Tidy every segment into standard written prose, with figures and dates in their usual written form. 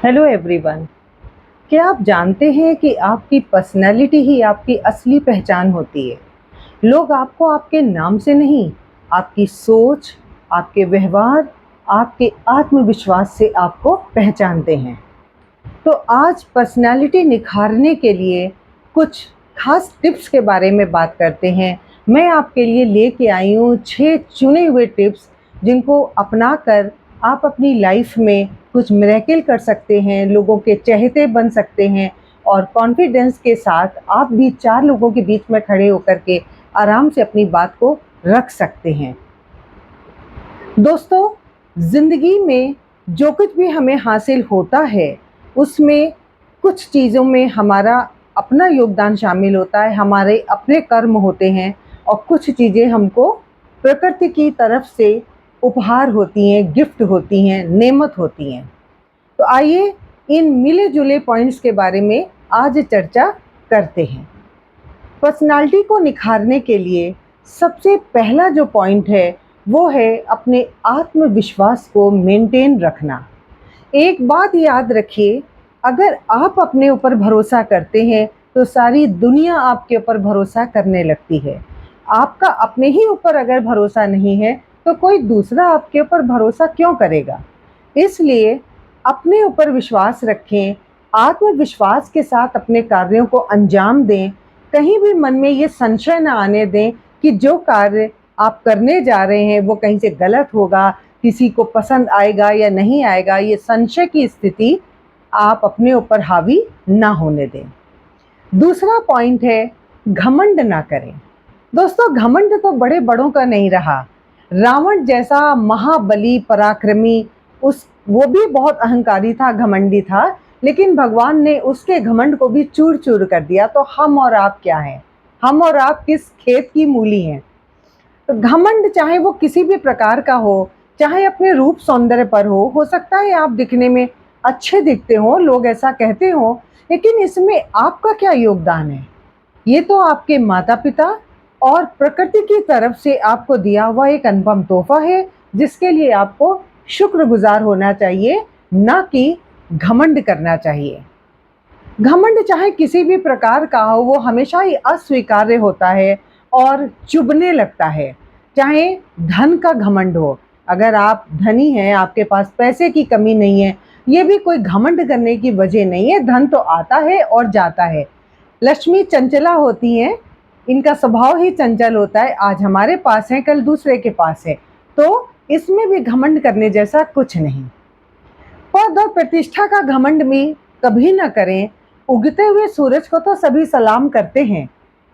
Hello everyone. क्या आप जानते हैं कि आपकी पर्सनैलिटी ही आपकी असली पहचान होती है। लोग आपको आपके नाम से नहीं, आपकी सोच, आपके व्यवहार, आपके आत्मविश्वास से आपको पहचानते हैं। तो आज पर्सनैलिटी निखारने के लिए कुछ खास टिप्स के बारे में बात करते हैं। मैं आपके लिए लेके आई हूँ 6 चुने हुए टिप्स, जिनको अपनाकर आप अपनी लाइफ में कुछ मिरेकल कर सकते हैं, लोगों के चहेते बन सकते हैं और कॉन्फिडेंस के साथ आप भी 4 लोगों के बीच में खड़े होकर के आराम से अपनी बात को रख सकते हैं। दोस्तों, ज़िंदगी में जो कुछ भी हमें हासिल होता है, उसमें कुछ चीज़ों में हमारा अपना योगदान शामिल होता है, हमारे अपने कर्म होते हैं और कुछ चीज़ें हमको प्रकृति की तरफ से उपहार होती हैं, गिफ्ट होती हैं, नेमत होती हैं। तो आइए इन मिले-जुले पॉइंट्स के बारे में आज चर्चा करते हैं। पर्सनालिटी को निखारने के लिए सबसे पहला जो पॉइंट है वो है अपने आत्मविश्वास को मेंटेन रखना। एक बात याद रखिए, अगर आप अपने ऊपर भरोसा करते हैं तो सारी दुनिया आपके ऊपर भरोसा करने लगती है। आपका अपने ही ऊपर अगर भरोसा नहीं है तो कोई दूसरा आपके ऊपर भरोसा क्यों करेगा। इसलिए अपने ऊपर विश्वास रखें, आत्मविश्वास के साथ अपने कार्यों को अंजाम दें। कहीं भी मन में ये संशय ना आने दें कि जो कार्य आप करने जा रहे हैं वो कहीं से गलत होगा, किसी को पसंद आएगा या नहीं आएगा। ये संशय की स्थिति आप अपने ऊपर हावी ना होने दें। दूसरा पॉइंट है, घमंड ना करें। दोस्तों, घमंड तो बड़े बड़ों का नहीं रहा। रावण जैसा महाबली पराक्रमी, उस वो भी बहुत अहंकारी था, घमंडी था, लेकिन भगवान ने उसके घमंड को भी चूर चूर कर दिया। तो हम और आप क्या हैं? हम और आप किस खेत की मूली हैं? तो घमंड चाहे वो किसी भी प्रकार का हो, चाहे अपने रूप सौंदर्य पर हो सकता है आप दिखने में अच्छे दिखते हो, लोग ऐसा कहते हो, लेकिन इसमें आपका क्या योगदान है? ये तो आपके माता पिता और प्रकृति की तरफ से आपको दिया हुआ एक अनुपम तोहफा है, जिसके लिए आपको शुक्रगुजार होना चाहिए, ना कि घमंड करना चाहिए। घमंड चाहे किसी भी प्रकार का हो, वो हमेशा ही अस्वीकार्य होता है और चुभने लगता है। चाहे धन का घमंड हो, अगर आप धनी हैं, आपके पास पैसे की कमी नहीं है, ये भी कोई घमंड करने की वजह नहीं है। धन तो आता है और जाता है। लक्ष्मी चंचला होती हैं, इनका स्वभाव ही चंचल होता है। आज हमारे पास है, कल दूसरे के पास है, तो इसमें भी घमंड करने जैसा कुछ नहीं। पद और प्रतिष्ठा का घमंड भी कभी ना करें। उगते हुए सूरज को तो सभी सलाम करते हैं,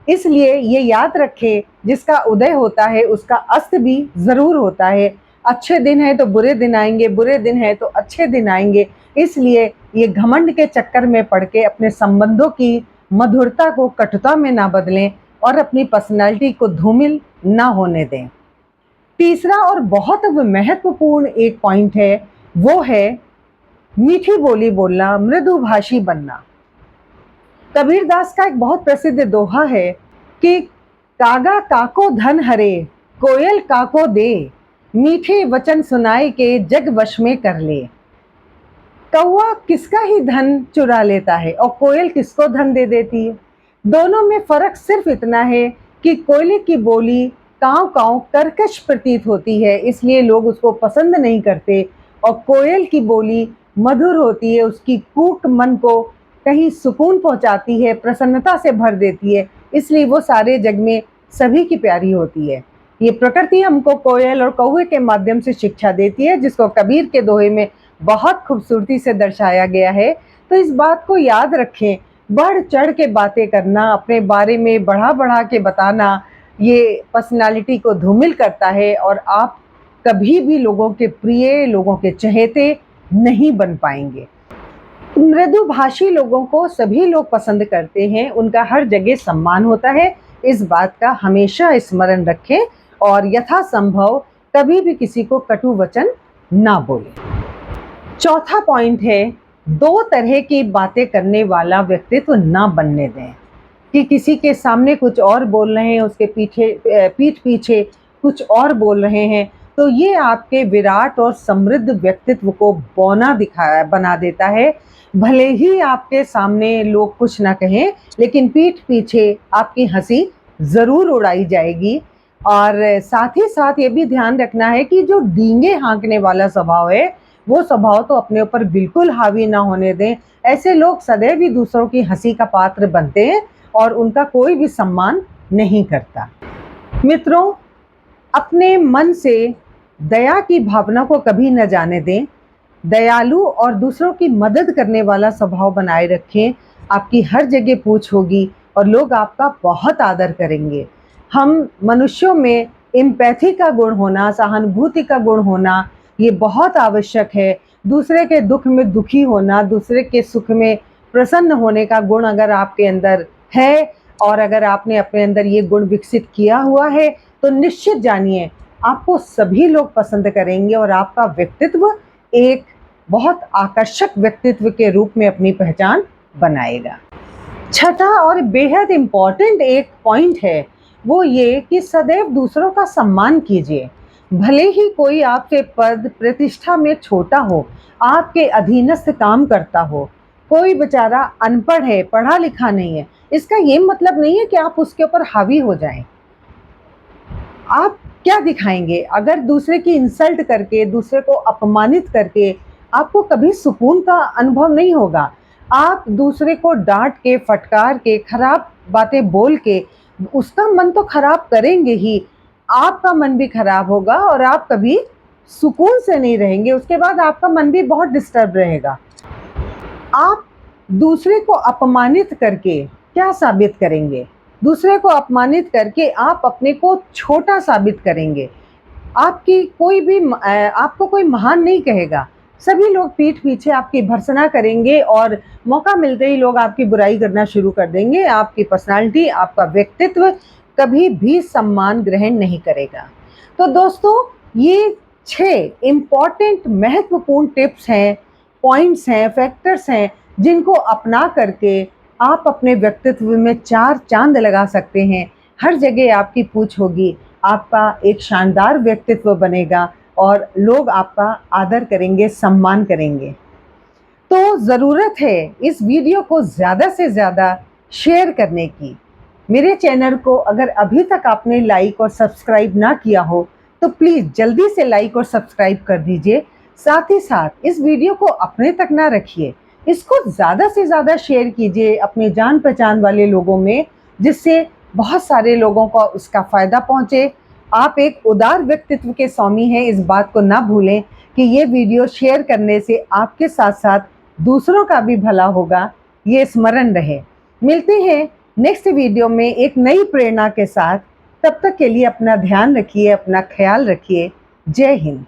इसलिए ये याद रखें, जिसका उदय होता है उसका अस्त भी जरूर होता है। अच्छे दिन है तो बुरे दिन आएंगे, बुरे दिन है तो अच्छे दिन आएंगे। इसलिए ये घमंड के चक्कर में पड़ के अपने संबंधों की मधुरता को कटुता में ना बदलें और अपनी पर्सनालिटी को धूमिल ना होने दें। तीसरा और बहुत महत्वपूर्ण एक पॉइंट है, वो है मीठी बोली बोलना, मृदुभाषी बनना। कबीरदास का एक बहुत प्रसिद्ध दोहा है कि कागा काको धन हरे, कोयल काको दे, मीठे वचन सुनाए के जग वश में कर ले। कौवा किसका ही धन चुरा लेता है और कोयल किसको धन दे देती है। दोनों में फर्क सिर्फ इतना है कि कोयले की बोली कांव कांव कर्कश प्रतीत होती है, इसलिए लोग उसको पसंद नहीं करते, और कोयल की बोली मधुर होती है, उसकी कूक मन को कहीं सुकून पहुंचाती है, प्रसन्नता से भर देती है, इसलिए वो सारे जग में सभी की प्यारी होती है। ये प्रकृति हमको कोयल और कौवे के माध्यम से शिक्षा देती है, जिसको कबीर के दोहे में बहुत खूबसूरती से दर्शाया गया है। तो इस बात को याद रखें, बढ़ चढ़ के बातें करना, अपने बारे में बढ़ा बढ़ा के बताना, ये पर्सनालिटी को धूमिल करता है और आप कभी भी लोगों के प्रिय, लोगों के चहेते नहीं बन पाएंगे। मृदुभाषी लोगों को सभी लोग पसंद करते हैं, उनका हर जगह सम्मान होता है। इस बात का हमेशा स्मरण रखें और यथासंभव कभी भी किसी को कटु वचन ना बोलें। चौथा पॉइंट है, दो तरह की बातें करने वाला व्यक्तित्व ना बनने दें, कि किसी के सामने कुछ और बोल रहे हैं, उसके पीठ पीछे कुछ और बोल रहे हैं, तो ये आपके विराट और समृद्ध व्यक्तित्व को बना देता है। भले ही आपके सामने लोग कुछ ना कहें, लेकिन पीठ पीछे आपकी हंसी जरूर उड़ाई जाएगी। और साथ ही साथ ये भी ध्यान रखना है कि जो डींगे हाँकने वाला स्वभाव है, वो स्वभाव तो अपने ऊपर बिल्कुल हावी ना होने दें। ऐसे लोग सदैव ही दूसरों की हंसी का पात्र बनते हैं और उनका कोई भी सम्मान नहीं करता। मित्रों, अपने मन से दया की भावना को कभी न जाने दें। दयालु और दूसरों की मदद करने वाला स्वभाव बनाए रखें। आपकी हर जगह पूछ होगी और लोग आपका बहुत आदर करेंगे। हम मनुष्यों में एम्पैथी का गुण होना, सहानुभूति का गुण होना, ये बहुत आवश्यक है। दूसरे के दुख में दुखी होना, दूसरे के सुख में प्रसन्न होने का गुण अगर आपके अंदर है और अगर आपने अपने अंदर ये गुण विकसित किया हुआ है, तो निश्चित जानिए आपको सभी लोग पसंद करेंगे और आपका व्यक्तित्व एक बहुत आकर्षक व्यक्तित्व के रूप में अपनी पहचान बनाएगा। छठा और बेहद इम्पॉर्टेंट एक पॉइंट है, वो ये कि सदैव दूसरों का सम्मान कीजिए। भले ही कोई आपके पद प्रतिष्ठा में छोटा हो, आपके अधीनस्थ काम करता हो, कोई बेचारा अनपढ़ है, पढ़ा लिखा नहीं है, इसका ये मतलब नहीं है कि आप उसके ऊपर हावी हो जाएं। आप क्या दिखाएंगे? अगर दूसरे की इंसल्ट करके, दूसरे को अपमानित करके आपको कभी सुकून का अनुभव नहीं होगा। आप दूसरे को डांट के, फटकार के, खराब बातें बोल के उसका मन तो खराब करेंगे ही, आपका मन भी खराब होगा और आप कभी सुकून से नहीं रहेंगे। उसके बाद आपका मन भी बहुत डिस्टर्ब रहेगा। आप दूसरे को अपमानित करके क्या साबित करेंगे? दूसरे को अपमानित करके आप अपने को छोटा साबित करेंगे। आपको कोई महान नहीं कहेगा। सभी लोग पीठ पीछे आपकी भर्त्सना करेंगे और मौका मिलते ही लोग आपकी बुराई करना शुरू कर देंगे। आपकी पर्सनालिटी, आपका व्यक्तित्व कभी भी सम्मान ग्रहण नहीं करेगा। तो दोस्तों, ये 6 इम्पॉर्टेंट महत्वपूर्ण टिप्स हैं, पॉइंट्स हैं, फैक्टर्स हैं, जिनको अपना करके आप अपने व्यक्तित्व में 4 चांद लगा सकते हैं। हर जगह आपकी पूछ होगी, आपका एक शानदार व्यक्तित्व बनेगा और लोग आपका आदर करेंगे, सम्मान करेंगे। तो ज़रूरत है इस वीडियो को ज़्यादा से ज़्यादा शेयर करने की। मेरे चैनल को अगर अभी तक आपने लाइक और सब्सक्राइब ना किया हो, तो प्लीज़ जल्दी से लाइक और सब्सक्राइब कर दीजिए। साथ ही साथ इस वीडियो को अपने तक ना रखिए, इसको ज़्यादा से ज़्यादा शेयर कीजिए अपने जान पहचान वाले लोगों में, जिससे बहुत सारे लोगों को उसका फ़ायदा पहुँचे। आप एक उदार व्यक्तित्व के स्वामी हैं, इस बात को ना भूलें कि ये वीडियो शेयर करने से आपके साथ साथ दूसरों का भी भला होगा, ये स्मरण रहे। मिलते हैं नेक्स्ट वीडियो में एक नई प्रेरणा के साथ। तब तक के लिए अपना ध्यान रखिए, अपना ख्याल रखिए। जय हिंद।